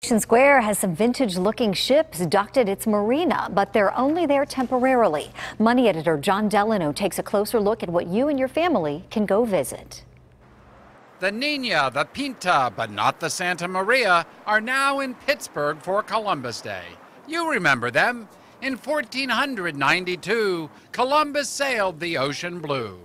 Station Square has some vintage-looking ships docked at its marina, but they're only there temporarily. Money editor John Delano takes a closer look at what you and your family can go visit. The Nina, the Pinta, but not the Santa Maria, are now in Pittsburgh for Columbus Day. You remember them. In 1492, Columbus sailed the ocean blue.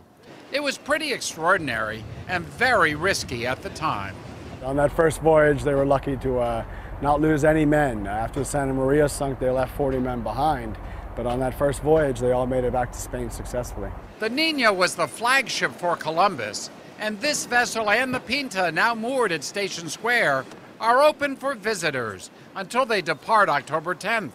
It was pretty extraordinary and very risky at the time. On that first voyage, they were lucky to not lose any men. After the Santa Maria sunk, they left 40 men behind. But on that first voyage, they all made it back to Spain successfully. The Nina was the flagship for Columbus, and this vessel and the Pinta, now moored at Station Square, are open for visitors until they depart October 10th.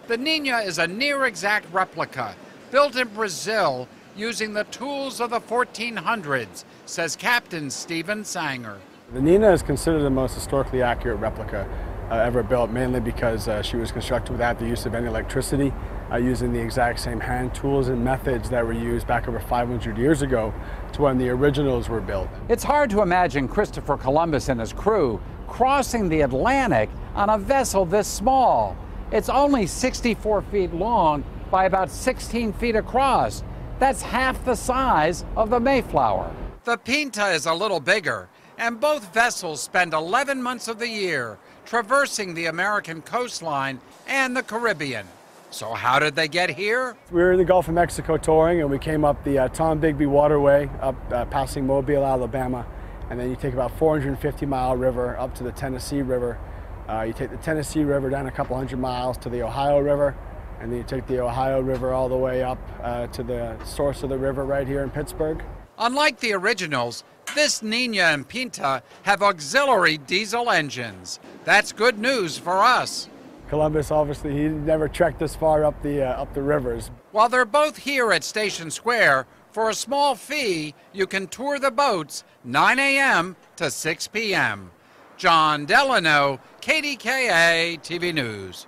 The Nina is a near-exact replica, built in Brazil using the tools of the 1400s, says Captain Stephen Sanger. The Nina is considered the most historically accurate replica ever built, mainly because she was constructed without the use of any electricity, using the exact same hand tools and methods that were used back over 500 years ago to when the originals were built. It's hard to imagine Christopher Columbus and his crew crossing the Atlantic on a vessel this small. It's only 64 feet long by about 16 feet across. That's half the size of the Mayflower. The Pinta is a little bigger, and both vessels spend 11 months of the year traversing the American coastline and the Caribbean. So how did they get here? We were in the Gulf of Mexico touring, and we came up the Tom Bigby waterway, up passing Mobile, Alabama, and then you take about 450-mile river up to the Tennessee River. You take the Tennessee River down a couple hundred miles to the Ohio River, and then you take the Ohio River all the way up to the source of the river right here in Pittsburgh. Unlike the originals, this Nina and Pinta have auxiliary diesel engines. That's good news for us. Columbus, obviously, he never trekked this far up the rivers. While they're both here at Station Square, for a small fee, you can tour the boats 9 a.m. to 6 p.m. John Delano, KDKA-TV News.